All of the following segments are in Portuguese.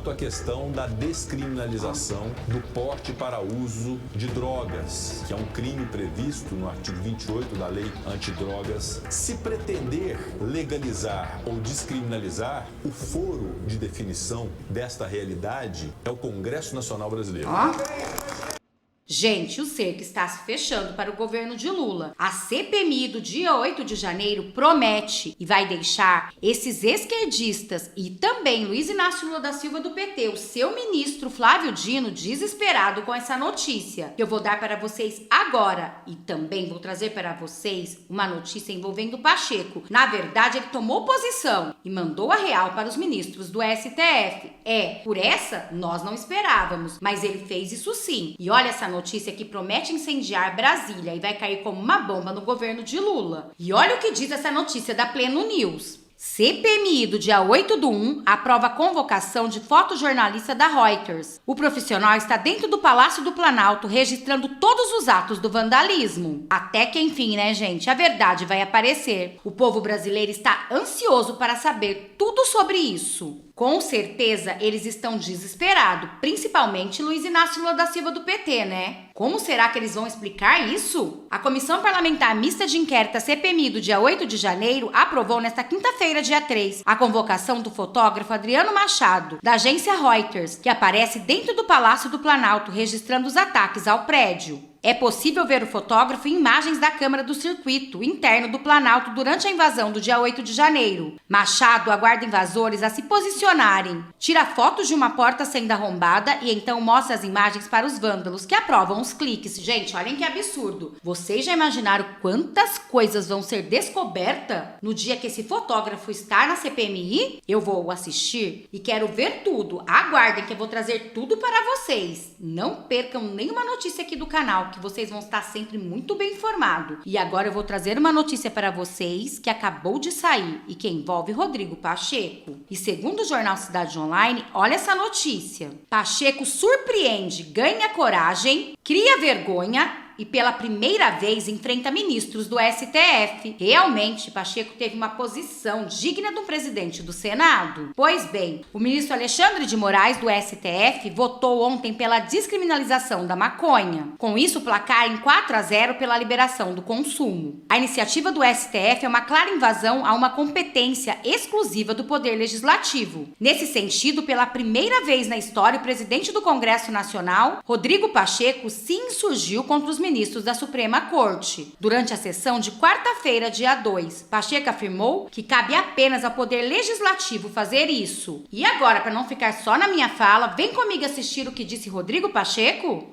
quanto à questão da descriminalização do porte para uso de drogas, que é um crime previsto no artigo 28 da Lei Antidrogas. Se pretender legalizar ou descriminalizar, o foro de definição desta realidade é o Congresso Nacional Brasileiro. Gente, o cerco está se fechando para o governo de Lula. A CPMI do dia 8 de janeiro promete e vai deixar esses esquerdistas e também Luiz Inácio Lula da Silva do PT, o seu ministro Flávio Dino, desesperado com essa notícia que eu vou dar para vocês agora. E também vou trazer para vocês uma notícia envolvendo Pacheco. Na verdade, ele tomou posição e mandou a real para os ministros do STF. Por essa nós não esperávamos, mas ele fez isso sim. E olha essa notícia que promete incendiar Brasília e vai cair como uma bomba no governo de Lula. E olha o que diz essa notícia da Pleno News. CPMI do dia 8/1 aprova a convocação de fotojornalista da Reuters. O profissional está dentro do Palácio do Planalto registrando todos os atos do vandalismo. Até que enfim, né, gente? A verdade vai aparecer. O povo brasileiro está ansioso para saber tudo sobre isso. Com certeza, eles estão desesperados, principalmente Luiz Inácio Lula da Silva do PT, né? Como será que eles vão explicar isso? A Comissão Parlamentar Mista de Inquérito, a CPMI, do dia 8 de janeiro, aprovou nesta quinta-feira, dia 3, a convocação do fotógrafo Adriano Machado, da agência Reuters, que aparece dentro do Palácio do Planalto registrando os ataques ao prédio. É possível ver o fotógrafo em imagens da câmera do circuito interno do Planalto durante a invasão do dia 8 de janeiro. Machado aguarda invasores a se posicionarem, tira fotos de uma porta sendo arrombada e então mostra as imagens para os vândalos que aprovam os cliques. Gente, olhem que absurdo. Vocês já imaginaram quantas coisas vão ser descobertas no dia que esse fotógrafo estar na CPMI? Eu vou assistir e quero ver tudo. Aguardem que eu vou trazer tudo para vocês. Não percam nenhuma notícia aqui do canal, que vocês vão estar sempre muito bem informados. E agora eu vou trazer uma notícia para vocês que acabou de sair e que envolve Rodrigo Pacheco. E segundo o jornal Cidade Online, olha essa notícia. Pacheco surpreende, ganha coragem, cria vergonha e pela primeira vez enfrenta ministros do STF. Realmente, Pacheco teve uma posição digna do presidente do Senado. Pois bem, o ministro Alexandre de Moraes, do STF, votou ontem pela descriminalização da maconha. Com isso, o placar em 4-0 pela liberação do consumo. A iniciativa do STF é uma clara invasão a uma competência exclusiva do Poder Legislativo. Nesse sentido, pela primeira vez na história, o presidente do Congresso Nacional, Rodrigo Pacheco, se insurgiu contra os ministros da Suprema Corte. Durante a sessão de quarta-feira, dia 2, Pacheco afirmou que cabe apenas ao Poder Legislativo fazer isso. E agora, para não ficar só na minha fala, vem comigo assistir o que disse Rodrigo Pacheco?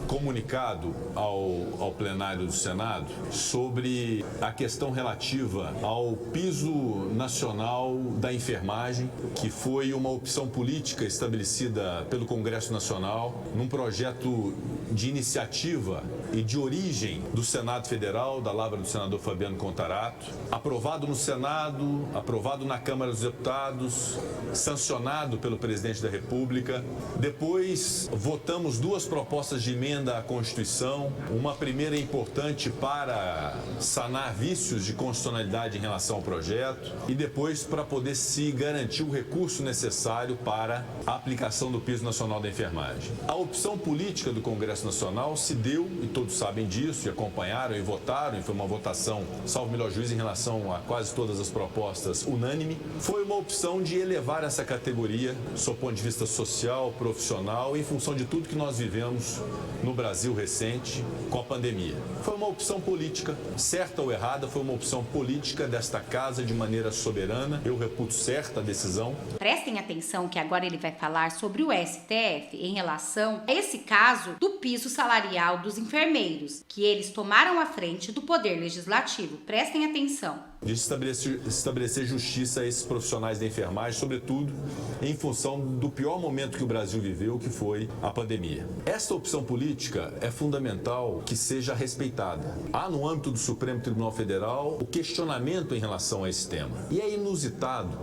Comunicado ao plenário do Senado sobre a questão relativa ao piso nacional da enfermagem, que foi uma opção política estabelecida pelo Congresso Nacional num projeto de iniciativa e de origem do Senado Federal, da lavra do senador Fabiano Contarato, aprovado no Senado, aprovado na Câmara dos Deputados, sancionado pelo presidente da República. Depois, votamos duas propostas de emenda à Constituição, uma primeira importante para sanar vícios de constitucionalidade em relação ao projeto e depois para poder se garantir o recurso necessário para a aplicação do piso nacional da enfermagem. A opção política do Congresso Nacional se deu, e todos sabem disso, e acompanharam e votaram, e foi uma votação, salvo melhor juízo, em relação a quase todas as propostas, unânime, foi uma opção de elevar essa categoria, sob o ponto de vista social, profissional, em função de tudo que nós vivemos no Brasil recente com a pandemia. Foi uma opção política, certa ou errada, foi uma opção política desta casa de maneira soberana. Eu reputo certa a decisão. Prestem atenção que agora ele vai falar sobre o STF em relação a esse caso do piso salarial dos enfermeiros, que eles tomaram a frente do Poder Legislativo. Prestem atenção. De estabelecer justiça a esses profissionais da enfermagem, sobretudo em função do pior momento que o Brasil viveu, que foi a pandemia. Esta opção política é fundamental que seja respeitada. Há no âmbito do Supremo Tribunal Federal o questionamento em relação a esse tema. E é inusitado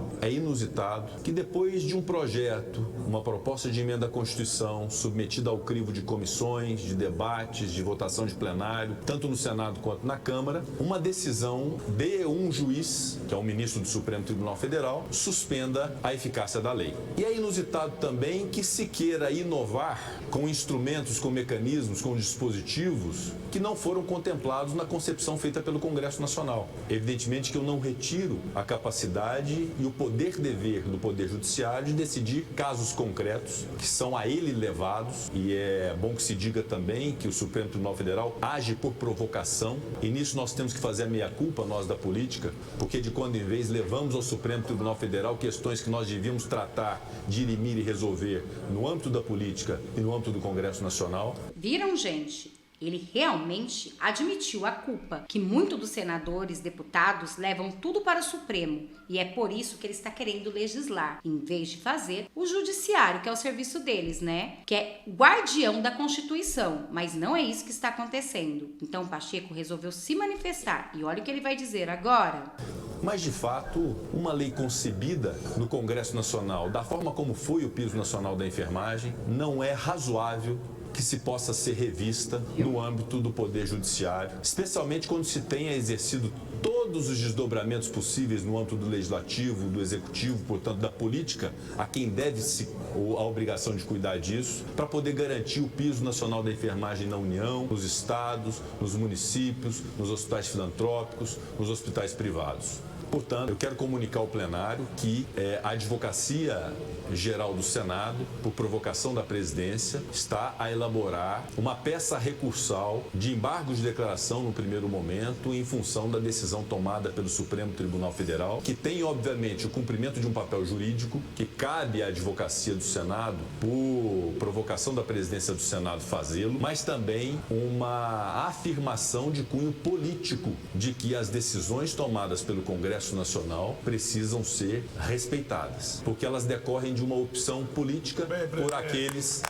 que depois de um projeto, uma proposta de emenda à Constituição submetida ao crivo de comissões, de debates, de votação de plenário, tanto no Senado quanto na Câmara, uma decisão dê um um juiz, que é o ministro do Supremo Tribunal Federal, suspenda a eficácia da lei. E é inusitado também que se queira inovar com instrumentos, com mecanismos, com dispositivos que não foram contemplados na concepção feita pelo Congresso Nacional. Evidentemente que eu não retiro a capacidade e o poder-dever do Poder Judiciário de decidir casos concretos que são a ele levados, e é bom que se diga também que o Supremo Tribunal Federal age por provocação, e nisso nós temos que fazer a meia-culpa, nós da política, porque de quando em vez levamos ao Supremo Tribunal Federal questões que nós devíamos tratar, dirimir e resolver no âmbito da política e no âmbito do Congresso Nacional. Viram, gente? Ele realmente admitiu a culpa, que muitos dos senadores, deputados, levam tudo para o Supremo. E é por isso que ele está querendo legislar, em vez de fazer o judiciário, que é o serviço deles, né? Que é guardião da Constituição. Mas não é isso que está acontecendo. Então Pacheco resolveu se manifestar. E olha o que ele vai dizer agora. Mas, de fato, uma lei concebida no Congresso Nacional, da forma como foi o piso nacional da enfermagem, não é razoável que se possa ser revista no âmbito do Poder Judiciário, especialmente quando se tenha exercido todos os desdobramentos possíveis no âmbito do Legislativo, do Executivo, portanto da política, a quem deve-se a obrigação de cuidar disso, para poder garantir o piso nacional da enfermagem na União, nos estados, nos municípios, nos hospitais filantrópicos, nos hospitais privados. Portanto, eu quero comunicar ao plenário que a Advocacia Geral do Senado, por provocação da presidência, está a elaborar uma peça recursal de embargo de declaração no primeiro momento em função da decisão tomada pelo Supremo Tribunal Federal, que tem, obviamente, o cumprimento de um papel jurídico que cabe à Advocacia do Senado, por provocação da presidência do Senado, fazê-lo, mas também uma afirmação de cunho político de que as decisões tomadas pelo Congresso Nacional precisam ser respeitadas, porque elas decorrem de uma opção política por aqueles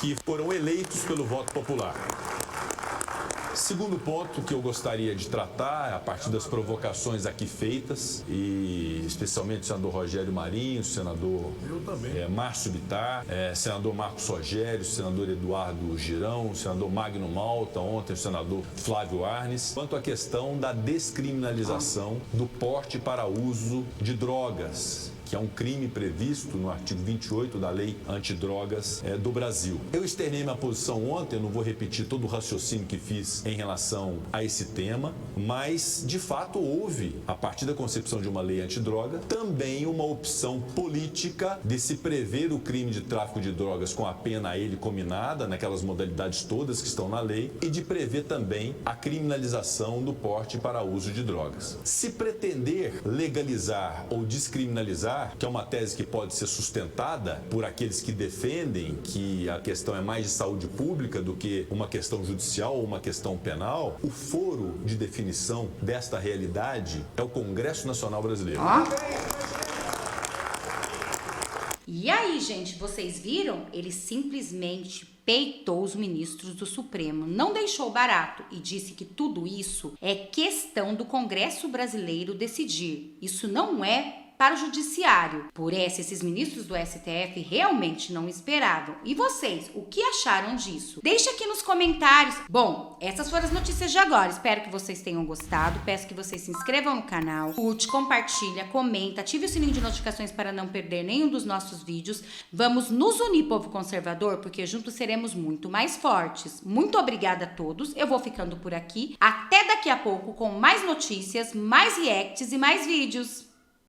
que foram eleitos pelo voto popular. Segundo ponto que eu gostaria de tratar, a partir das provocações aqui feitas, e especialmente o senador Rogério Marinho, o senador Márcio Bittar, senador Marcos Rogério, o senador Eduardo Girão, o senador Magno Malta, ontem o senador Flávio Arnes, quanto à questão da descriminalização do porte para uso de drogas, que é um crime previsto no artigo 28 da Lei Antidrogas do Brasil. Eu externei minha posição ontem, eu não vou repetir todo o raciocínio que fiz em relação a esse tema, mas, de fato, houve, a partir da concepção de uma lei antidroga, também uma opção política de se prever o crime de tráfico de drogas com a pena a ele cominada, naquelas modalidades todas que estão na lei, e de prever também a criminalização do porte para uso de drogas. Se pretender legalizar ou descriminalizar, que é uma tese que pode ser sustentada por aqueles que defendem que a questão é mais de saúde pública do que uma questão judicial ou uma questão penal, o foro de definição desta realidade é o Congresso Nacional Brasileiro. E aí, gente, vocês viram? Ele simplesmente peitou os ministros do Supremo, não deixou barato e disse que tudo isso é questão do Congresso brasileiro decidir. Isso não é para o judiciário. Por essa, esses ministros do STF realmente não esperavam. E vocês, o que acharam disso? Deixa aqui nos comentários. Bom, essas foram as notícias de agora. Espero que vocês tenham gostado. Peço que vocês se inscrevam no canal, curte, compartilha, comenta, ative o sininho de notificações para não perder nenhum dos nossos vídeos. Vamos nos unir, povo conservador, porque juntos seremos muito mais fortes. Muito obrigada a todos. Eu vou ficando por aqui. Até daqui a pouco com mais notícias, mais reacts e mais vídeos.